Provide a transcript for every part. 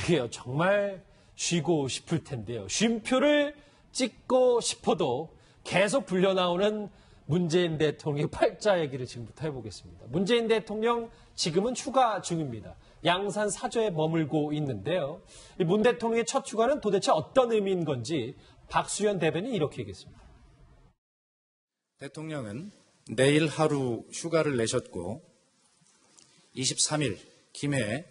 그게요, 정말 쉬고 싶을 텐데요. 쉼표를 찍고 싶어도 계속 불려나오는 문재인 대통령의 팔자 얘기를 지금부터 해보겠습니다. 문재인 대통령 지금은 휴가 중입니다. 양산 사저에 머물고 있는데요. 이 문 대통령의 첫 휴가는 도대체 어떤 의미인 건지 박수현 대변인이 이렇게 얘기했습니다. 대통령은 내일 하루 휴가를 내셨고 23일 김해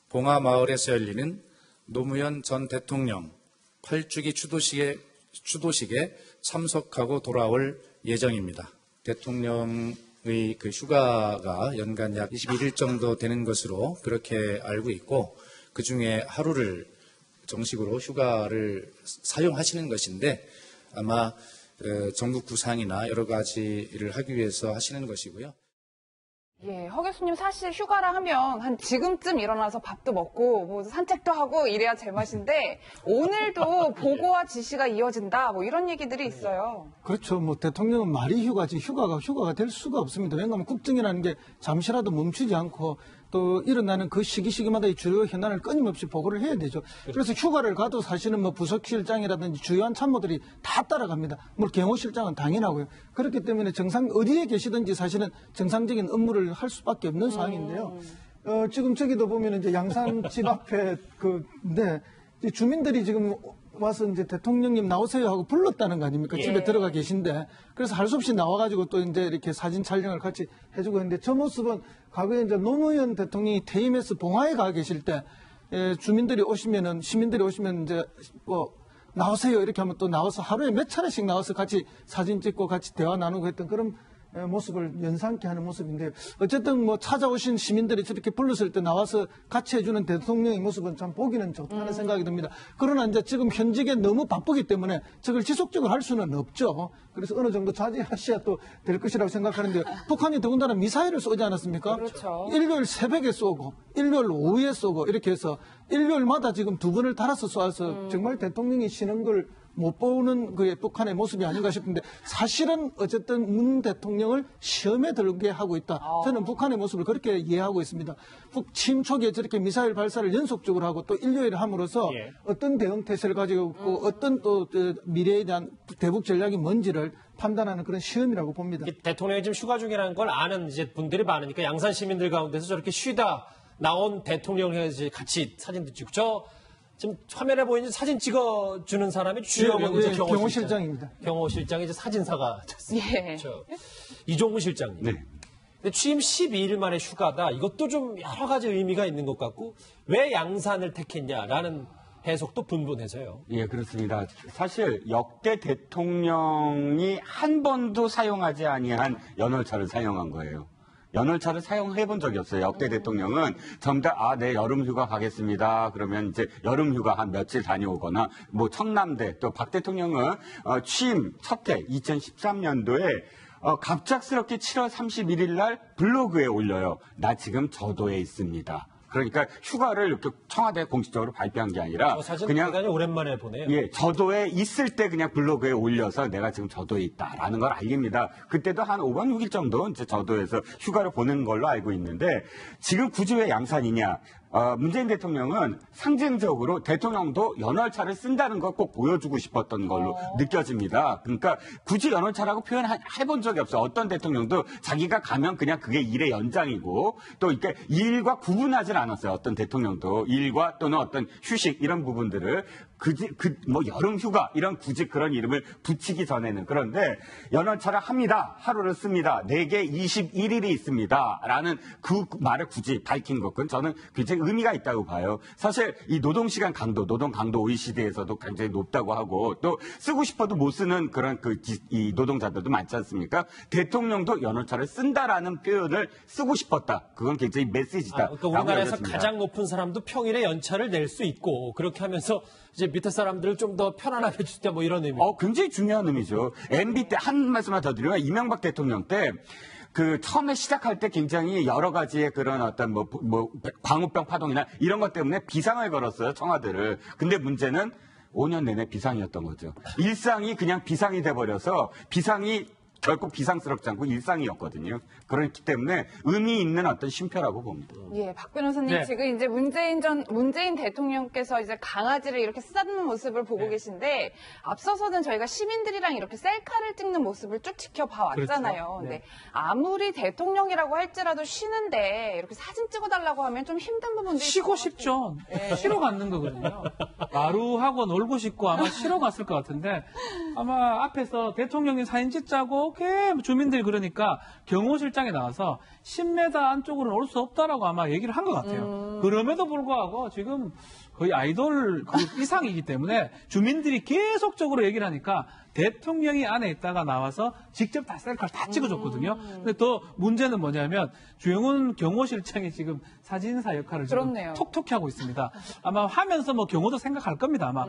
봉하마을에서 열리는 노무현 전 대통령 8주기 추도식에 참석하고 돌아올 예정입니다. 대통령의 그 휴가가 연간 약 21일 정도 되는 것으로 그렇게 알고 있고, 그중에 하루를 정식으로 휴가를 사용하시는 것인데 아마 전국 구상이나 여러 가지를 하기 위해서 하시는 것이고요. 예, 허 교수님 사실 휴가라 하면 한 지금쯤 일어나서 밥도 먹고 뭐 산책도 하고 이래야 제맛인데 오늘도 보고와 지시가 이어진다 뭐 이런 얘기들이 있어요. 그렇죠. 뭐 대통령은 말이 휴가지 휴가가 될 수가 없습니다. 왜냐하면 국정이라는 게 잠시라도 멈추지 않고 또 일어나는 그 시기마다 이 주요 현안을 끊임없이 보고를 해야 되죠. 그래서 휴가를 가도 사실은 뭐 부속실장이라든지 주요한 참모들이 다 따라갑니다. 물론 경호실장은 당연하고요. 그렇기 때문에 어디에 계시든지 사실은 정상적인 업무를 할 수밖에 없는 상황인데요. 지금 저기도 보면 이제 양산 집 앞에 주민들이 지금 와서 이제 대통령님 나오세요 하고 불렀다는 거 아닙니까? 예. 집에 들어가 계신데. 그래서 할 수 없이 나와가지고 또 이제 이렇게 사진 촬영을 같이 해주고 있는데 저 모습은 과거에 이제 노무현 대통령이 퇴임해서 봉화에 가 계실 때 시민들이 오시면 이제 뭐 나오세요 이렇게 하면 또 나와서 하루에 몇 차례씩 나와서 같이 사진 찍고 같이 대화 나누고 했던 그런 모습을 연상케 하는 모습인데, 어쨌든 뭐 찾아오신 시민들이 저렇게 불렀을 때 나와서 같이 해주는 대통령의 모습은 참 보기는 좋다는 생각이 듭니다. 그러나 이제 지금 현직에 너무 바쁘기 때문에 저걸 지속적으로 할 수는 없죠. 그래서 어느 정도 자제하셔야 또 될 것이라고 생각하는데, 북한이 더군다나 미사일을 쏘지 않았습니까? 그렇죠. 일요일 새벽에 쏘고 일요일 오후에 쏘고 이렇게 해서 일요일마다 지금 2번을 달아서 쏘아서 정말 대통령이 쉬는 걸 못 보는 그 북한의 모습이 아닌가 싶은데, 사실은 어쨌든 문 대통령을 시험에 들게 하고 있다. 저는 북한의 모습을 그렇게 이해하고 있습니다. 북 취임 초기에 저렇게 미사일 발사를 연속적으로 하고 또 일요일에 함으로써 어떤 대응 태세를 가지고 있고 어떤 또 미래에 대한 대북 전략이 뭔지를 판단하는 그런 시험이라고 봅니다. 대통령이 지금 휴가 중이라는 걸 아는 이제 분들이 많으니까 양산 시민들 가운데서 저렇게 쉬다 나온 대통령을 같이 사진도 찍고, 지금 화면에 보이는 사진 찍어주는 사람이 주역은 이제 경호실장입니다. 경호실장이 이제 사진사가 됐습니다. 예. 그렇죠. 이종우 실장님. 네. 근데 취임 12일 만에 휴가다. 이것도 좀 여러 가지 의미가 있는 것 같고, 왜 양산을 택했냐라는 해석도 분분해서요. 예, 그렇습니다. 사실 역대 대통령이 한 번도 사용하지 아니한 연월차를 사용한 거예요. 연월차를 사용해 본 적이 없어요. 역대 대통령은 전부 다, 네, 여름휴가 가겠습니다. 그러면 이제 여름휴가 한 며칠 다녀오거나, 뭐, 청남대, 또 박 대통령은, 취임 첫 해, 2013년도에, 갑작스럽게 7월 31일 날 블로그에 올려요. 나 지금 저도에 있습니다. 그러니까 휴가를 이렇게 청와대 공식적으로 발표한 게 아니라 사진 그냥 대단히 오랜만에 보네요. 예, 저도에 있을 때 그냥 블로그에 올려서 내가 지금 저도에 있다라는 걸 알립니다. 그때도 한 5박 6일 정도 이제 저도에서 휴가를 보낸 걸로 알고 있는데, 지금 굳이 왜 양산이냐? 문재인 대통령은 상징적으로 대통령도 연월차를 쓴다는 걸 꼭 보여주고 싶었던 걸로 느껴집니다. 그러니까 굳이 연월차라고 표현해본 적이 없어요. 어떤 대통령도 자기가 가면 그냥 그게 일의 연장이고, 또 이렇게 일과 구분하진 않았어요. 어떤 대통령도 일과 또는 어떤 휴식 이런 부분들을 뭐 여름 휴가 이런 굳이 그런 이름을 붙이기 전에는. 그런데 연월차를 합니다. 하루를 씁니다. 4개 21일이 있습니다. 라는 그 말을 굳이 밝힌 것은 저는 굉장히 의미가 있다고 봐요. 사실 이 노동시간 강도, 노동 강도 OECD에서도 굉장히 높다고 하고, 또 쓰고 싶어도 못 쓰는 그런 이 노동자들도 많지 않습니까? 대통령도 연월차를 쓴다라는 표현을 쓰고 싶었다. 그건 굉장히 메시지다. 그러니까 우리나라에서 가장 높은 사람도 평일에 연차를 낼 수 있고, 그렇게 하면서 이제 밑에 사람들을 좀 더 편안하게 해주자, 뭐 이런 의미. 굉장히 중요한 의미죠. MB 때 한 말씀만 더 드리면, 이명박 대통령 때 처음에 시작할 때 굉장히 여러 가지의 그런 어떤 광우병 파동이나 이런 것 때문에 비상을 걸었어요, 청와대를. 근데 문제는 5년 내내 비상이었던 거죠. 일상이 그냥 비상이 돼버려서 비상이 결코 비상스럽지 않고 일상이었거든요. 그렇기 때문에 의미 있는 어떤 쉼표라고 봅니다. 예, 박 변호사님 네. 지금 이제 문재인 대통령께서 이제 강아지를 이렇게 쓰다듬는 모습을 보고 계신데 앞서서는 저희가 시민들이랑 이렇게 셀카를 찍는 모습을 쭉 지켜봐 왔잖아요. 그렇죠. 근데 아무리 대통령이라고 할지라도 쉬는데 이렇게 사진 찍어달라고 하면 좀 힘든 부분도 쉬고 싶죠. 쉬러 갔는 거거든요. 마루하고 놀고 싶고 아마 쉬러 갔을 것 같은데 아마 앞에서 대통령이 사진 찍자고 주민들이 그러니까 경호실장에 나와서 10m 안쪽으로는 올 수 없다라고 아마 얘기를 한 것 같아요. 그럼에도 불구하고 지금 거의 아이돌 그 이상이기 때문에 주민들이 계속적으로 얘기를 하니까 대통령이 안에 있다가 나와서 직접 다 셀카를 다 찍어줬거든요. 근데 또 문제는 뭐냐면 주영훈 경호실장이 지금 사진사 역할을 지금 그렇네요. 톡톡히 하고 있습니다. 아마 하면서 뭐 경호도 생각할 겁니다. 아마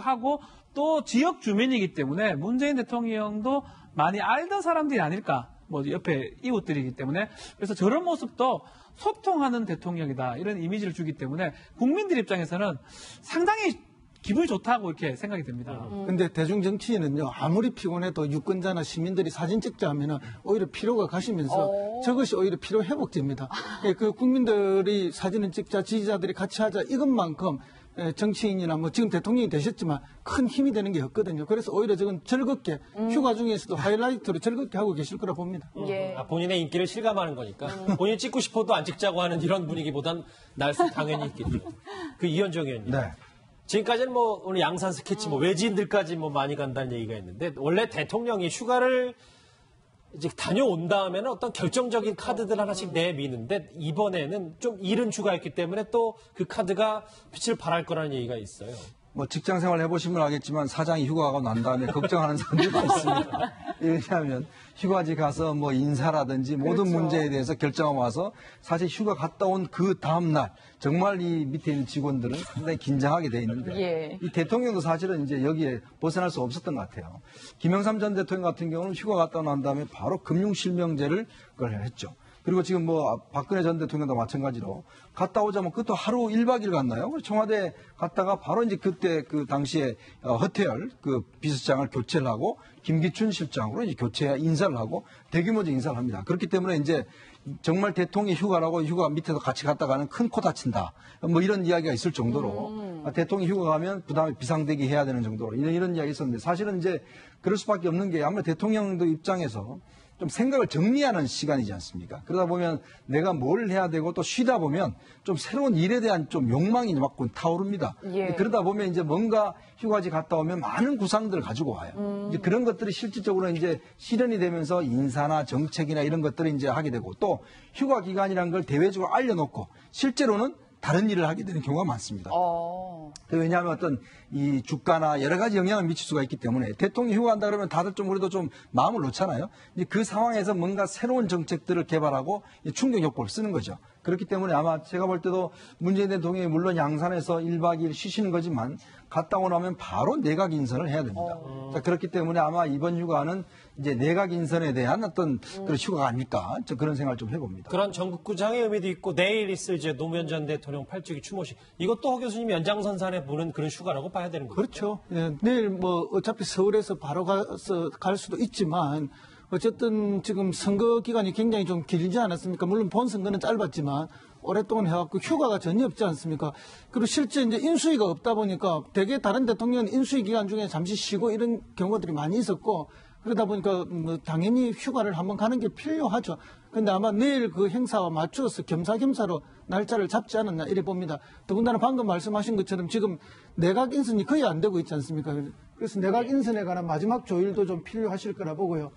하고 또 지역 주민이기 때문에 문재인 대통령도 많이 알던 사람들이 아닐까. 뭐 옆에 이웃들이기 때문에 그래서 저런 모습도 소통하는 대통령이다 이런 이미지를 주기 때문에 국민들 입장에서는 상당히 기분이 좋다고 이렇게 생각이 됩니다. 근데 대중 정치인은요, 아무리 피곤해도 유권자나 시민들이 사진 찍자 하면은 오히려 피로가 가시면서 저것이 오히려 피로 회복제입니다. 예, 그 국민들이 사진을 찍자, 지지자들이 같이 하자 이것만큼 정치인이나 뭐 지금 대통령이 되셨지만 큰 힘이 되는 게 없거든요. 그래서 오히려 저건 즐겁게 휴가 중에서도 하이라이트로 즐겁게 하고 계실 거라 봅니다. 예. 본인의 인기를 실감하는 거니까 본인이 찍고 싶어도 안 찍자고 하는 이런 분위기보단 날 수 당연히 있겠죠. 그 이현정 의원님. 네. 지금까지는 뭐 오늘 양산 스케치 뭐 외지인들까지 뭐 많이 간다는 얘기가 있는데 원래 대통령이 휴가를 이제 다녀온 다음에는 어떤 결정적인 카드들 하나씩 내미는데 이번에는 좀 이른 휴가였기 때문에 또 그 카드가 빛을 발할 거라는 얘기가 있어요. 뭐 직장 생활 해보시면 알겠지만 사장이 휴가가 난 다음에 걱정하는 사람들도 있습니다. 왜냐하면 휴가지 가서 뭐 인사라든지 모든 문제에 대해서 결정하고 와서 사실 휴가 갔다 온 그 다음날 정말 이 밑에 있는 직원들은 상당히 긴장하게 돼 있는데 예. 이 대통령도 사실은 이제 여기에 벗어날 수 없었던 것 같아요. 김영삼 전 대통령 같은 경우는 휴가 갔다 난 다음에 바로 금융실명제를 그걸 했죠. 그리고 지금 뭐 박근혜 전 대통령도 마찬가지로 갔다 오자면 그것도 하루 1박 2일 갔나요? 청와대 갔다가 바로 이제 그때 그 당시에 허태열 그 비서장을 교체를 하고 김기춘 실장으로 이제 교체 인사를 하고 대규모적 인사를 합니다. 그렇기 때문에 이제 정말 대통령이 휴가라고 휴가 밑에서 같이 갔다 가는 큰 코 다친다. 뭐 이런 이야기가 있을 정도로 대통령이 휴가 가면 그다음에 비상대기 해야 되는 정도로 이런 이야기 있었는데 사실은 이제 그럴 수밖에 없는 게 아무래도 대통령도 입장에서 좀 생각을 정리하는 시간이지 않습니까? 그러다 보면 내가 뭘 해야 되고 또 쉬다 보면 좀 새로운 일에 대한 좀 욕망이 막 타오릅니다. 예. 그러다 보면 이제 뭔가 휴가지 갔다 오면 많은 구상들을 가지고 와요. 이제 그런 것들이 실질적으로 이제 실현이 되면서 인사나 정책이나 이런 것들을 이제 하게 되고 또 휴가 기간이라는 걸 대외적으로 알려놓고 실제로는 다른 일을 하게 되는 경우가 많습니다. 왜냐하면 어떤 이 주가나 여러 가지 영향을 미칠 수가 있기 때문에 대통령이 휴가한다 그러면 다들 좀 그래도 좀 마음을 놓잖아요. 이제 그 상황에서 뭔가 새로운 정책들을 개발하고 충격 요법을 쓰는 거죠. 그렇기 때문에 아마 제가 볼 때도 문재인 대통령이 물론 양산에서 1박 2일 쉬시는 거지만 갔다 오고 나면 바로 내각 인선을 해야 됩니다. 자, 그렇기 때문에 아마 이번 휴가는 이제 내각 인선에 대한 어떤 그런 휴가가 아닐까 저 그런 생각을 좀 해봅니다. 그런 전국구장의 의미도 있고 내일 있을 이제 노무현 전 대통령 8주기 추모식 이것도 허 교수님 연장선상에 보는 그런 휴가라고 봐야 되는 거죠. 그렇죠. 예, 내일 뭐 어차피 서울에서 바로 가서 갈 수도 있지만 어쨌든 지금 선거 기간이 굉장히 좀 길지 않았습니까? 물론 본 선거는 짧았지만 오랫동안 해왔고 휴가가 전혀 없지 않습니까? 그리고 실제 이제 인수위가 없다 보니까 대개 다른 대통령은 인수위 기간 중에 잠시 쉬고 이런 경우들이 많이 있었고 그러다 보니까 뭐 당연히 휴가를 한번 가는 게 필요하죠. 근데 아마 내일 그 행사와 맞추어서 겸사겸사로 날짜를 잡지 않았나 이래 봅니다. 더군다나 방금 말씀하신 것처럼 지금 내각 인선이 거의 안 되고 있지 않습니까? 그래서 내각 인선에 관한 마지막 조율도 좀 필요하실 거라 보고요.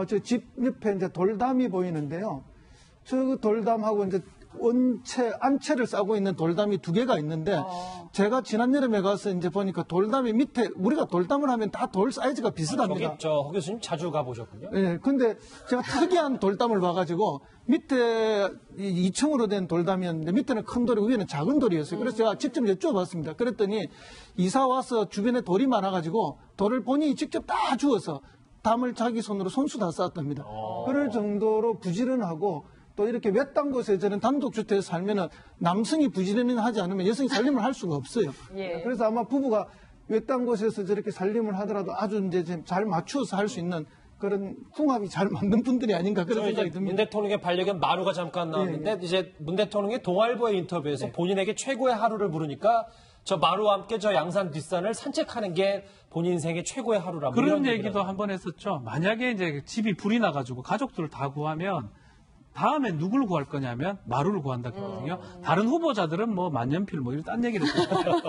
저 집 옆에 이제 돌담이 보이는데요. 저 돌담하고 이제 안채를 싸고 있는 돌담이 2개가 있는데 제가 지난 여름에 가서 이제 보니까 돌담이 밑에 우리가 돌담을 하면 다 돌 사이즈가 비슷합니다. 저기 허 교수님 자주 가보셨군요. 예, 근데 제가 특이한 돌담을 봐가지고 밑에 2층으로 된 돌담이었는데 밑에는 큰 돌이고 위에는 작은 돌이었어요. 그래서 제가 직접 여쭤봤습니다. 그랬더니 이사 와서 주변에 돌이 많아가지고 돌을 본인이 직접 다 주워서 담을 자기 손으로 손수 다 쌓았답니다. 그럴 정도로 부지런하고 또 이렇게 외딴 곳에 저는 단독주택에 살면은 남성이 부지런히 하지 않으면 여성이 살림을 할 수가 없어요. 예. 그래서 아마 부부가 외딴 곳에서 저렇게 살림을 하더라도 아주 이제 잘 맞추어서 할 수 있는 그런 궁합이 잘 맞는 분들이 아닌가 그런 생각이 듭니다. 문 대통령의 반려견 마루가 잠깐 나왔는데 이제 문 대통령이 동아일보의 인터뷰에서 본인에게 최고의 하루를 부르니까 저 마루와 함께 저 양산 뒷산을 산책하는 게 본인 인생의 최고의 하루라고 그런 얘기도 한번 했었죠. 만약에 이제 집이 불이 나가지고 가족들을 다 구하면 다음에 누굴 구할 거냐면 마루를 구한다 그러거든요. 다른 후보자들은 뭐 만년필 뭐 이런 딴 얘기를 했거든요.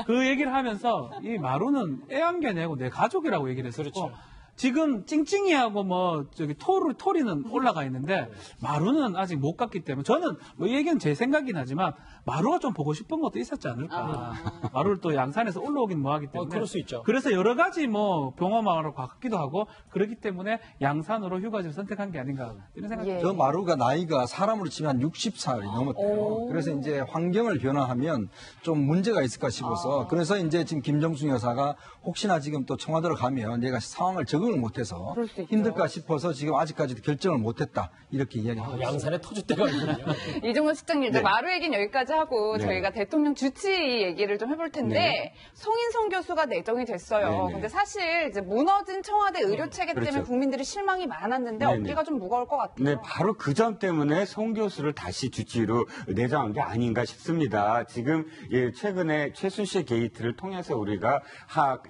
그 얘기를 하면서 이 마루는 애완견이고 내 가족이라고 얘기를 했었고 그렇죠. 지금 찡찡이하고 뭐 저기 토리는 올라가 있는데 마루는 아직 못 갔기 때문에 저는 뭐 이 얘기는 제 생각이긴 하지만 마루가 좀 보고 싶은 것도 있었지 않을까. 마루를 또 양산에서 올라오긴 뭐하기 때문에. 그럴 수 있죠. 그래서 여러 가지 뭐 병원마을로 갔기도 하고 그렇기 때문에 양산으로 휴가지를 선택한 게 아닌가 이런 생각이 예. 저 마루가 나이가 사람으로 치면 한 60살이 넘었대요. 그래서 이제 환경을 변화하면 좀 문제가 있을까 싶어서 그래서 이제 지금 김정숙 여사가 혹시나 지금 또 청와대로 가면 얘가 상황을 적응을 못해서 그럴 수 있죠. 힘들까 싶어서 지금 아직까지도 결정을 못했다 이렇게 이야기하고 있습니다. 양산에 터줏대가 있군요. 이종호 실장님, 이제 마루 얘기는 여기까지 하고 네. 저희가 대통령 주치 얘기를 좀 해볼 텐데 네. 송인성 교수가 내정이 됐어요. 네, 네. 근데 사실 이제 무너진 청와대 의료 체계 때문에 그렇죠. 국민들이 실망이 많았는데 네, 네. 어깨가 좀 무거울 것 같아요. 네, 바로 그 점 때문에 송 교수를 다시 주치의로 내정한 게 아닌가 싶습니다. 지금 최근에 최순실 게이트를 통해서 우리가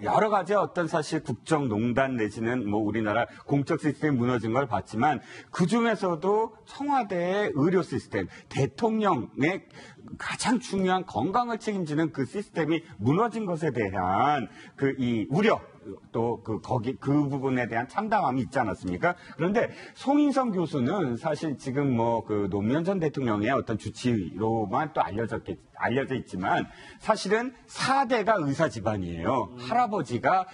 여러 가지 어떤 사실 국정농단 내지는 뭐 우리나라 공적 시스템 무너진 걸 봤지만 그 중에서도 청와대의 의료 시스템, 대통령의 가장 중요한 건강을 책임지는 그 시스템이 무너진 것에 대한 이 우려 또 그 부분에 대한 참담함이 있지 않았습니까? 그런데 송인성 교수는 사실 지금 뭐 그 노무현 전 대통령의 어떤 주치의로만 또 알려져 있지만 사실은 4대가 의사 집안이에요. 할아버지가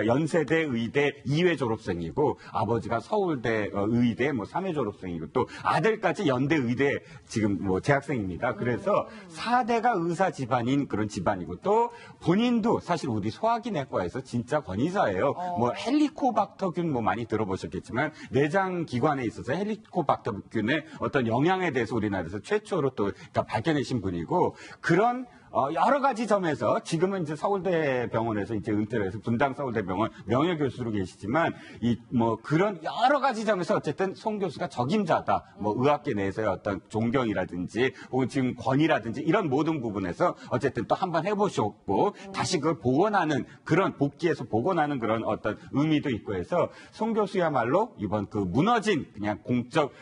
연세대 의대 2회 졸업생이고 아버지가 서울대 의대 뭐 3회 졸업생이고 또 아들까지 연대 의대 지금 뭐 재학생입니다. 그래서 4대가 의사 집안인 그런 집안이고 또 본인도 사실 우리 소화기 내과에서 진짜 권위자예요. 뭐 헬리코박터균 뭐 많이 들어보셨겠지만 내장 기관에 있어서 헬리코박터균의 어떤 영향에 대해서 우리나라에서 최초로 또 밝혀내신 분이고 그런 여러 가지 점에서 지금은 이제 서울대병원에서 이제 은퇴를 해서 분당 서울대병원 명예교수로 계시지만 그런 여러 가지 점에서 어쨌든 송 교수가 적임자다. 뭐 의학계 내에서의 어떤 존경이라든지 혹은 지금 권위라든지 이런 모든 부분에서 어쨌든 또 한번 해보셨고 다시 그걸 복원하는 그런 복귀해서 복원하는 그런 어떤 의미도 있고 해서 송 교수야말로 이번 그 무너진 그냥 공적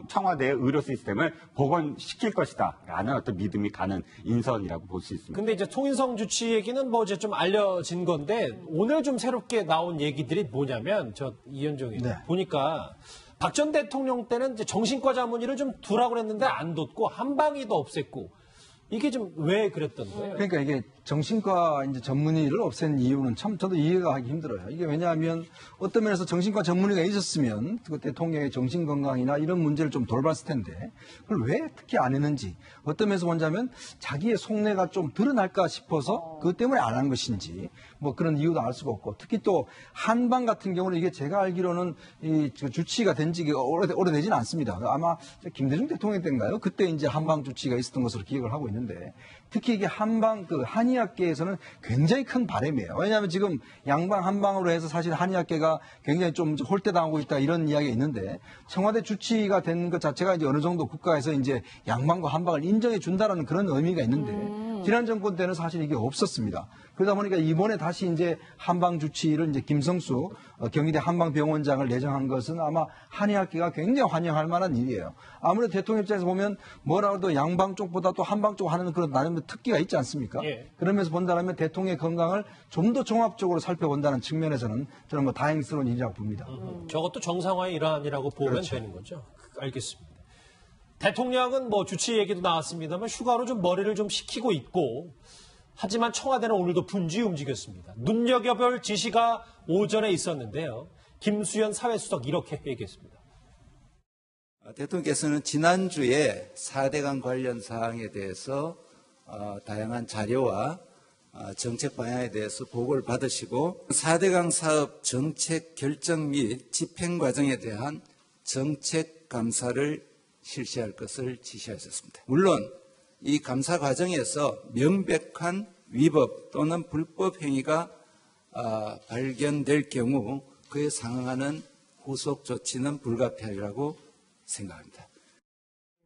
청와대의 의료 시스템을 복원시킬 것이다라는 어떤 믿음이 가는 인선이라고 볼 수 있습니다. 근데 이제 송인성 주치 얘기는 뭐 이제 좀 알려진 건데 오늘 좀 새롭게 나온 얘기들이 뭐냐면 이현정이 보니까 박 전 대통령 때는 이제 정신과 자문의를 좀 두라고 그랬는데 안 뒀고 한방위도 없앴고 이게 좀 왜 그랬던 거예요? 그러니까 이게 정신과 이제 전문의를 없앤 이유는 참 저도 이해가 하기 힘들어요. 이게 왜냐하면 어떤 면에서 정신과 전문의가 있었으면 그 대통령의 정신 건강이나 이런 문제를 좀 돌봤을 텐데 그걸 왜 특히 안 했는지 어떤 면에서 보자면 자기의 속내가 좀 드러날까 싶어서 그것 때문에 안 한 것인지 뭐 그런 이유도 알 수가 없고 특히 또 한방 같은 경우는 이게 제가 알기로는 이 주치의가 된 지가 오래되지는 않습니다. 아마 김대중 대통령 때인가요? 그때 이제 한방 주치의가 있었던 것으로 기억을 하고 있는데 특히 이게 한방 한의학계에서는 굉장히 큰 바람이에요. 왜냐하면 지금 양방 한방으로 해서 사실 한의학계가 굉장히 좀 홀대당하고 있다 이런 이야기가 있는데 청와대 주치의가 된 것 자체가 이제 어느 정도 국가에서 이제 양방과 한방을 인정해 준다라는 그런 의미가 있는데 지난 정권 때는 사실 이게 없었습니다. 그러다 보니까 이번에 다시 이제 한방 주치의를 이제 김성수 경희대 한방병원장을 내정한 것은 아마 한의학계가 굉장히 환영할 만한 일이에요. 아무래도 대통령 입장에서 보면 뭐라도 양방 쪽보다 또 한방 쪽 하는 그런 나름의 특기가 있지 않습니까? 예. 그러면서 본다면 대통령의 건강을 좀 더 종합적으로 살펴본다는 측면에서는 저는 뭐 다행스러운 일이라고 봅니다. 저것도 정상화의 일환이라고 보면 되는 거죠. 알겠습니다. 대통령은 뭐 주치 얘기도 나왔습니다만 휴가로 좀 머리를 좀 식히고 있고 하지만 청와대는 오늘도 분주히 움직였습니다. 눈여겨볼 지시가 오전에 있었는데요. 김수현 사회수석 이렇게 얘기했습니다. 대통령께서는 지난주에 4대강 관련 사항에 대해서 다양한 자료와 정책 방향에 대해서 보고를 받으시고 4대강 사업 정책 결정 및 집행 과정에 대한 정책 감사를 실시할 것을 지시하셨습니다. 물론 이 감사 과정에서 명백한 위법 또는 불법 행위가 발견될 경우 그에 상응하는 후속 조치는 불가피하리라고 생각합니다.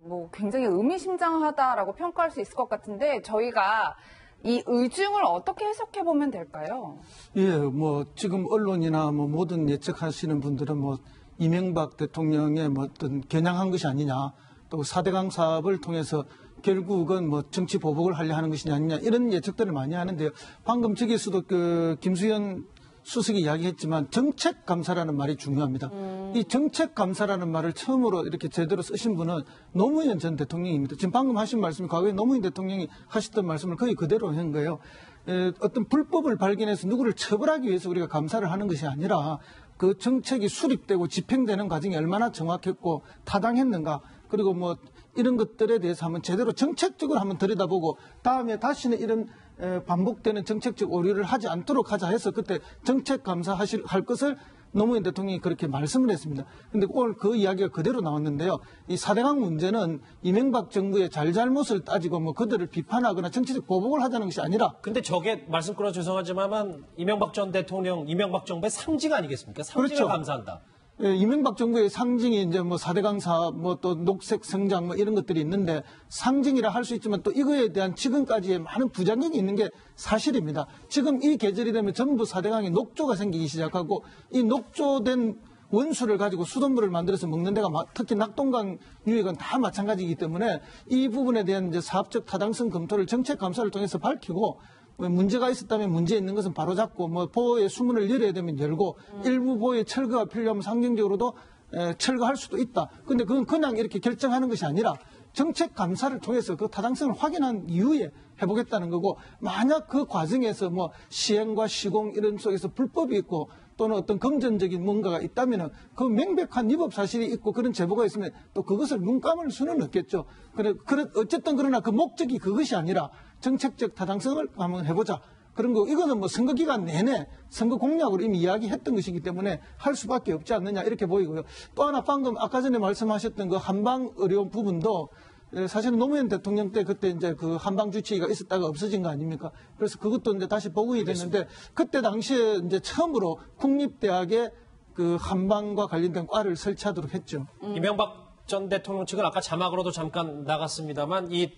뭐 굉장히 의미심장하다라고 평가할 수 있을 것 같은데 저희가 이 의중을 어떻게 해석해 보면 될까요? 예, 뭐 지금 언론이나 뭐 모든 예측하시는 분들은 뭐 이명박 대통령의 뭐 어떤 겨냥한 것이 아니냐, 또 4대강 사업을 통해서 결국은 뭐 정치 보복을 하려 하는 것이 아니냐 이런 예측들을 많이 하는데요. 방금 저기서도 그 김수현 수석이 이야기했지만 정책 감사라는 말이 중요합니다. 이 정책 감사라는 말을 처음으로 이렇게 제대로 쓰신 분은 노무현 전 대통령입니다. 지금 방금 하신 말씀이 과거에 노무현 대통령이 하셨던 말씀을 거의 그대로 한 거예요. 어떤 불법을 발견해서 누구를 처벌하기 위해서 우리가 감사를 하는 것이 아니라 그 정책이 수립되고 집행되는 과정이 얼마나 정확했고 타당했는가, 그리고 뭐 이런 것들에 대해서 한번 제대로 정책적으로 한번 들여다보고 다음에 다시는 이런 반복되는 정책적 오류를 하지 않도록 하자 해서 그때 정책 감사할 것을 노무현 대통령이 그렇게 말씀을 했습니다. 그런데 오늘 그 이야기가 그대로 나왔는데요. 이 4대강 문제는 이명박 정부의 잘잘못을 따지고 뭐 그들을 비판하거나 정치적 보복을 하자는 것이 아니라. 근데 저게 말씀 끊어 죄송하지만 이명박 전 대통령, 이명박 정부의 상징 아니겠습니까? 상징을 그렇죠. 감사한다. 예, 이명박 정부의 상징이 이제 뭐 4대강 사업, 뭐 또 녹색 성장 뭐 이런 것들이 있는데 상징이라 할 수 있지만 또 이거에 대한 지금까지의 많은 부작용이 있는 게 사실입니다. 지금 이 계절이 되면 전부 4대강에 녹조가 생기기 시작하고 이 녹조된 원수를 가지고 수돗물을 만들어서 먹는 데가 특히 낙동강 유역은 다 마찬가지이기 때문에 이 부분에 대한 이제 사업적 타당성 검토를 정책 감사를 통해서 밝히고 문제가 있었다면 문제 있는 것은 바로잡고 뭐 보호의 수문을 열어야 되면 열고 일부 보호의 철거가 필요하면 상징적으로도 철거할 수도 있다. 그런데 그건 그냥 이렇게 결정하는 것이 아니라 정책 감사를 통해서 그 타당성을 확인한 이후에 해보겠다는 거고, 만약 그 과정에서 뭐 시행과 시공 이런 속에서 불법이 있고 또는 어떤 금전적인 뭔가가 있다면 그 명백한 위법 사실이 있고 그런 제보가 있으면 또 그것을 눈 감을 수는 없겠죠. 어쨌든 그러나 그 목적이 그것이 아니라 정책적 타당성을 한번 해보자. 그런 거, 이거는 뭐 선거 기간 내내 선거 공약으로 이미 이야기했던 것이기 때문에 할 수밖에 없지 않느냐 이렇게 보이고요. 또 하나 방금 아까 전에 말씀하셨던 그 한방 의료 부분도 사실은 노무현 대통령 때 그때 이제 그 한방 주치의가 있었다가 없어진 거 아닙니까? 그래서 그것도 이제 다시 보고이 됐는데 그때 당시에 이제 처음으로 국립대학에 그 한방과 관련된 과를 설치하도록 했죠. 이명박 전 대통령 측은 아까 자막으로도 잠깐 나갔습니다만 이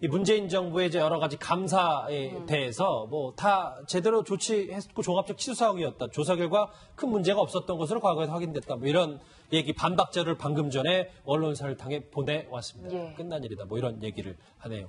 문재인 정부의 이제 여러 가지 감사에 대해서 뭐 다 제대로 조치했고 종합적 치수 사항이었다. 조사 결과 큰 문제가 없었던 것으로 과거에 확인됐다. 뭐 이런 얘기 반박 자료를 방금 전에 언론사를 통해 보내왔습니다. 예. 끝난 일이다. 뭐 이런 얘기를 하네요.